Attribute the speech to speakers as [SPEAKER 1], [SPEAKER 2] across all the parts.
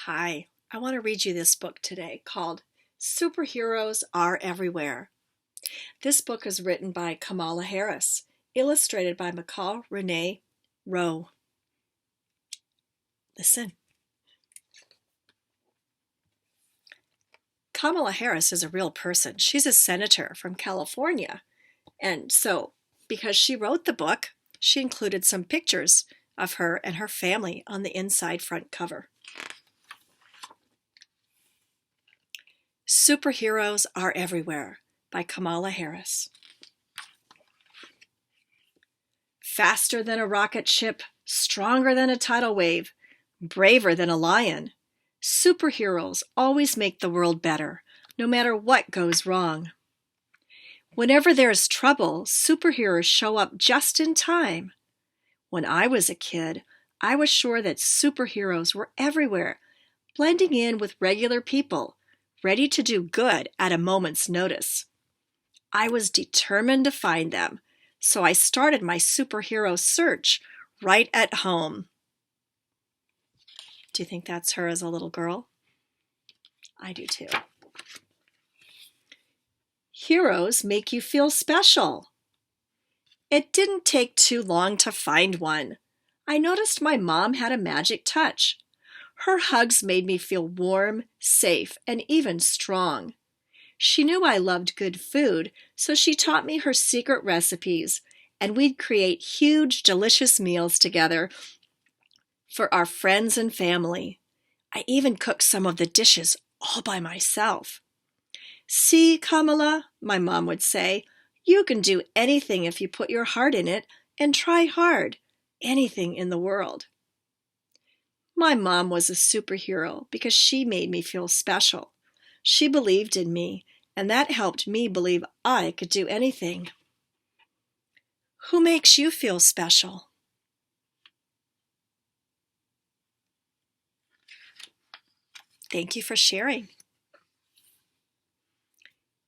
[SPEAKER 1] Hi, I want to read you this book today called Superheroes Are Everywhere. This book is written by Kamala Harris, illustrated by McCall Renee Rowe. Listen. Kamala Harris is a real person. She's a senator from California. And so, because she wrote the book, she included some pictures of her and her family on the inside front cover. Superheroes Are Everywhere by Kamala Harris. Faster than a rocket ship, stronger than a tidal wave, braver than a lion. Superheroes always make the world better, no matter what goes wrong. Whenever there is trouble, superheroes show up just in time. When I was a kid, I was sure that superheroes were everywhere, blending in with regular people, ready to do good at a moment's notice. I was determined to find them, so I started my superhero search right at home. Do you think that's her as a little girl? I do too. Heroes make you feel special. It didn't take too long to find one. I noticed my mom had a magic touch. Her hugs made me feel warm, safe, and even strong. She knew I loved good food, so she taught me her secret recipes, and we'd create huge, delicious meals together for our friends and family. I even cooked some of the dishes all by myself. "See, Kamala," my mom would say, "you can do anything if you put your heart in it and try hard. Anything in the world." My mom was a superhero because she made me feel special. She believed in me, and that helped me believe I could do anything. Who makes you feel special? Thank you for sharing.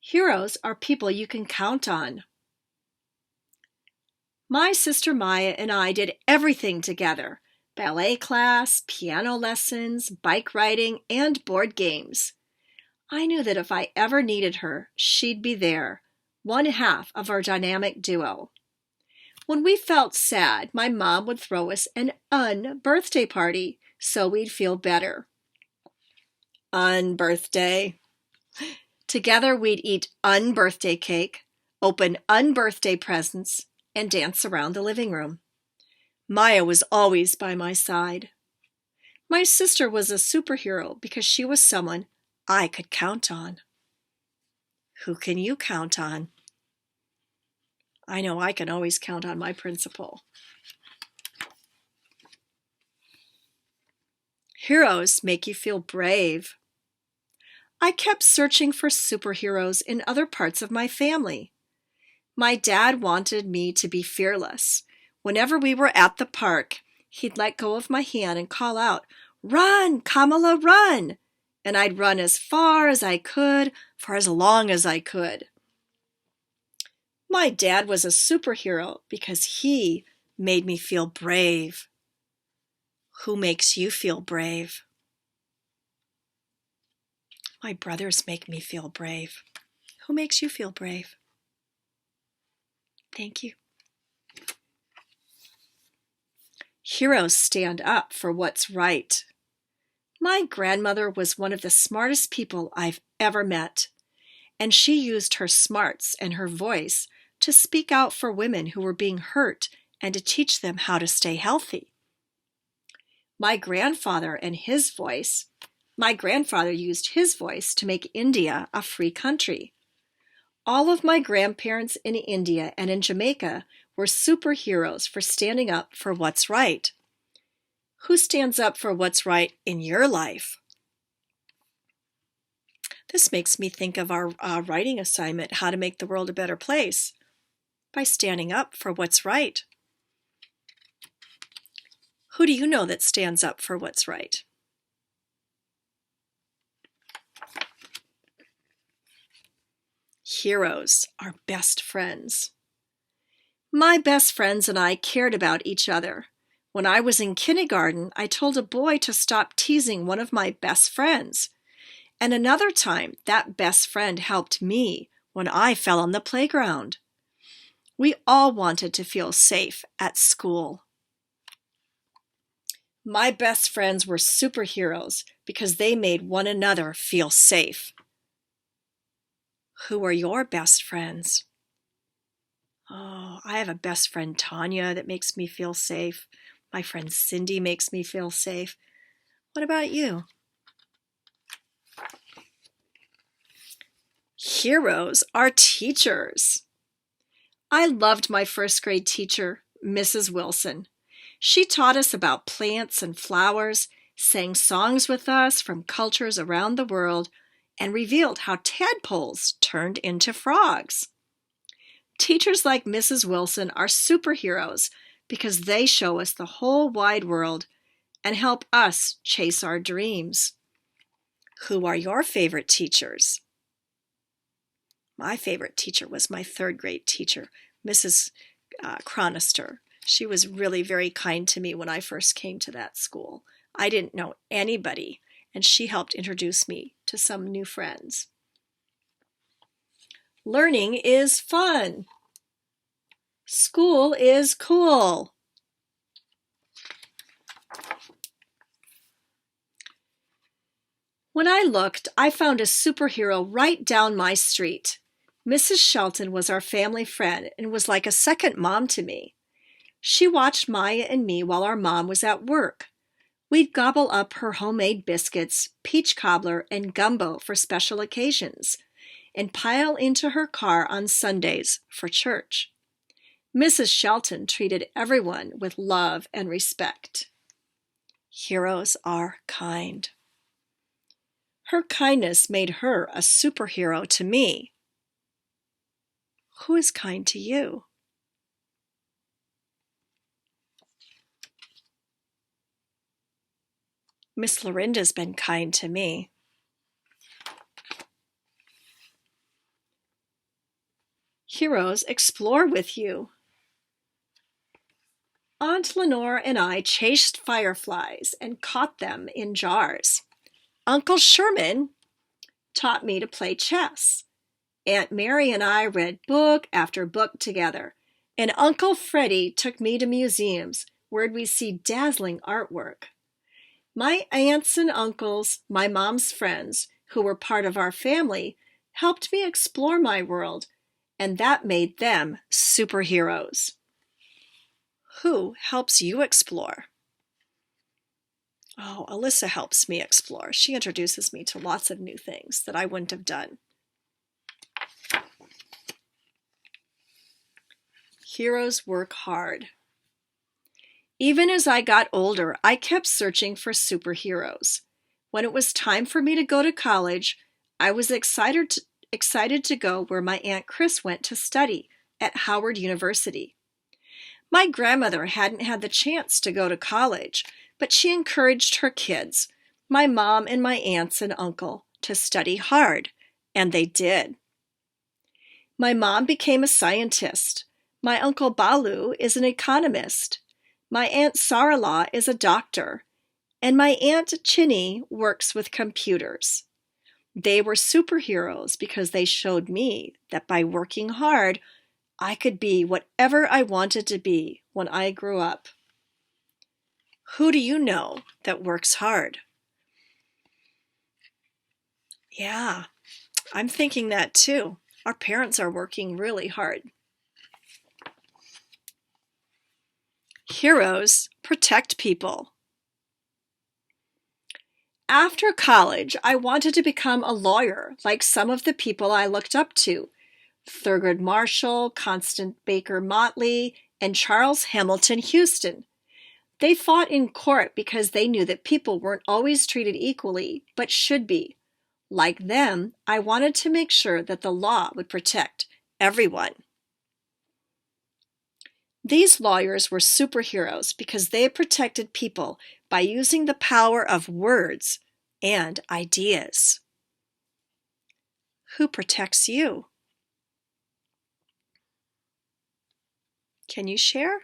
[SPEAKER 1] Heroes are people you can count on. My sister Maya and I did everything together: ballet class, piano lessons, bike riding, and board games. I knew that if I ever needed her, she'd be there, one half of our dynamic duo. When we felt sad, my mom would throw us an un-birthday party so we'd feel better. Un-birthday. Together we'd eat un-birthday cake, open un-birthday presents, and dance around the living room. Maya was always by my side. My sister was a superhero because she was someone I could count on. Who can you count on? I know I can always count on my principal. Heroes make you feel brave. I kept searching for superheroes in other parts of my family. My dad wanted me to be fearless. Whenever we were at the park, he'd let go of my hand and call out, "Run, Kamala, run!" And I'd run as far as I could for as long as I could. My dad was a superhero because he made me feel brave. Who makes you feel brave? My brothers make me feel brave. Who makes you feel brave? Thank you. Heroes stand up for what's right. My grandmother was one of the smartest people I've ever met, and she used her smarts and her voice to speak out for women who were being hurt and to teach them how to stay healthy. My grandfather used his voice to make India a free country. All of my grandparents in India and in Jamaica were superheroes for standing up for what's right. Who stands up for what's right in your life? This makes me think of our writing assignment, How to Make the World a Better Place, by standing up for what's right. Who do you know that stands up for what's right? Heroes are best friends. My best friends and I cared about each other. When I was in kindergarten, I told a boy to stop teasing one of my best friends. And another time, that best friend helped me when I fell on the playground. We all wanted to feel safe at school. My best friends were superheroes because they made one another feel safe. Who are your best friends? Oh, I have a best friend, Tanya, that makes me feel safe. My friend Cindy makes me feel safe. What about you? Heroes are teachers. I loved my first grade teacher, Mrs. Wilson. She taught us about plants and flowers, sang songs with us from cultures around the world, and revealed how tadpoles turned into frogs. Teachers like Mrs. Wilson are superheroes because they show us the whole wide world and help us chase our dreams. Who are your favorite teachers? My favorite teacher was my third grade teacher, Mrs. Chronister. She was really very kind to me when I first came to that school. I didn't know anybody, and she helped introduce me to some new friends. Learning is fun. School is cool. When I looked, I found a superhero right down my street. Mrs. Shelton was our family friend and was like a second mom to me. She watched Maya and me while our mom was at work. We'd gobble up her homemade biscuits, peach cobbler, and gumbo for special occasions, and pile into her car on Sundays for church. Mrs. Shelton treated everyone with love and respect. Heroes are kind. Her kindness made her a superhero to me. Who is kind to you? Miss Lorinda's been kind to me. Heroes explore with you. Aunt Lenore and I chased fireflies and caught them in jars. Uncle Sherman taught me to play chess. Aunt Mary and I read book after book together, and Uncle Freddie took me to museums where we'd see dazzling artwork. My aunts and uncles, my mom's friends, who were part of our family, helped me explore my world, and that made them superheroes. Who helps you explore? Oh, Alyssa helps me explore. She introduces me to lots of new things that I wouldn't have done. Heroes work hard. Even as I got older, I kept searching for superheroes. When it was time for me to go to college, I was excited to go where my Aunt Chris went to study, at Howard University. My grandmother hadn't had the chance to go to college, but she encouraged her kids, my mom and my aunts and uncle, to study hard, and they did. My mom became a scientist. My uncle Balu is an economist. My Aunt Sarala is a doctor. And my Aunt Chinny works with computers. They were superheroes because they showed me that by working hard, I could be whatever I wanted to be when I grew up. Who do you know that works hard? Yeah, I'm thinking that too. Our parents are working really hard. Heroes protect people. After college, I wanted to become a lawyer like some of the people I looked up to. Thurgood Marshall, Constance Baker Motley, and Charles Hamilton Houston. They fought in court because they knew that people weren't always treated equally, but should be. Like them, I wanted to make sure that the law would protect everyone. These lawyers were superheroes because they protected people by using the power of words and ideas. Who protects you? Can you share?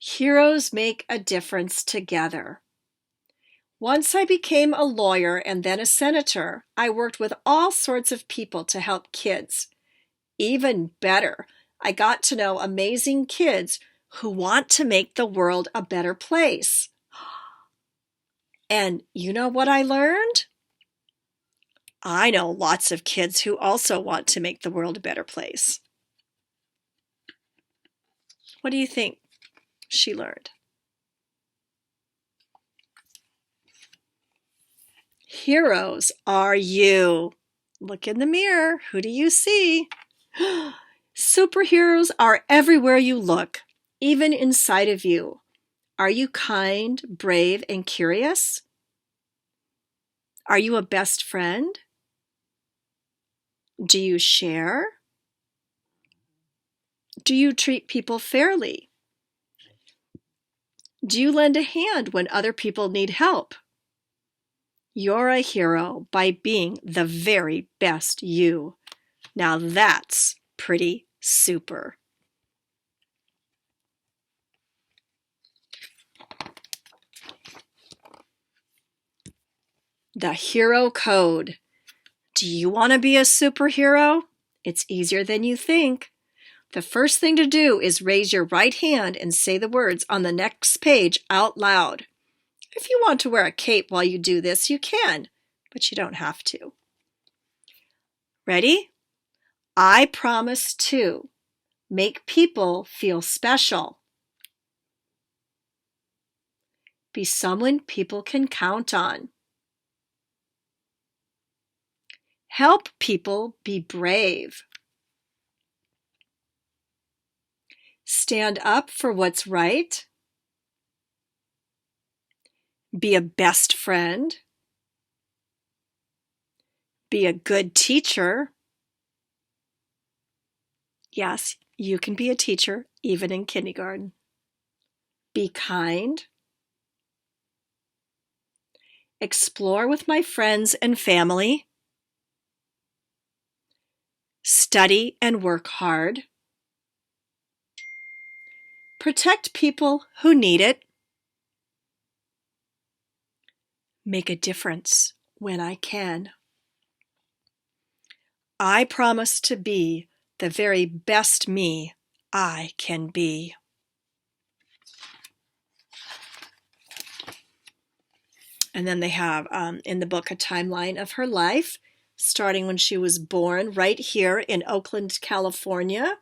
[SPEAKER 1] Heroes make a difference together. Once I became a lawyer and then a senator, I worked with all sorts of people to help kids. Even better, I got to know amazing kids who want to make the world a better place. And you know what I learned? I know lots of kids who also want to make the world a better place. What do you think she learned? Heroes are you. Look in the mirror. Who do you see? Superheroes are everywhere you look, even inside of you. Are you kind, brave, and curious? Are you a best friend? Do you share? Do you treat people fairly? Do you lend a hand when other people need help? You're a hero by being the very best you. Now that's pretty super. The Hero Code. Do you want to be a superhero? It's easier than you think. The first thing to do is raise your right hand and say the words on the next page out loud. If you want to wear a cape while you do this, you can, but you don't have to. Ready? I promise to make people feel special. Be someone people can count on. Help people be brave. Stand up for what's right. Be a best friend. Be a good teacher. Yes, you can be a teacher even in kindergarten. Be kind. Explore with my friends and family. Study and work hard. Protect people who need it. Make a difference when I can. I promise to be the very best me I can be. And then they have in the book a timeline of her life, starting when she was born right here in Oakland, California,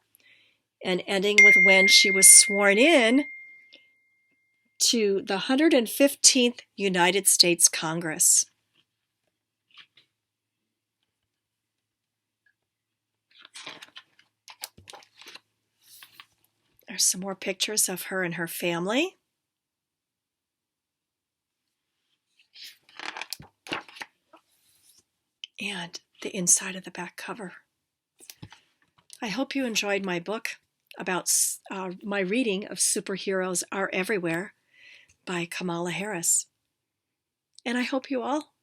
[SPEAKER 1] and ending with when she was sworn in to the 115th United States Congress. There's some more pictures of her and her family. And the inside of the back cover. I hope you enjoyed my book about my reading of Superheroes Are Everywhere by Kamala Harris. And I hope you all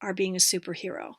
[SPEAKER 1] are being a superhero.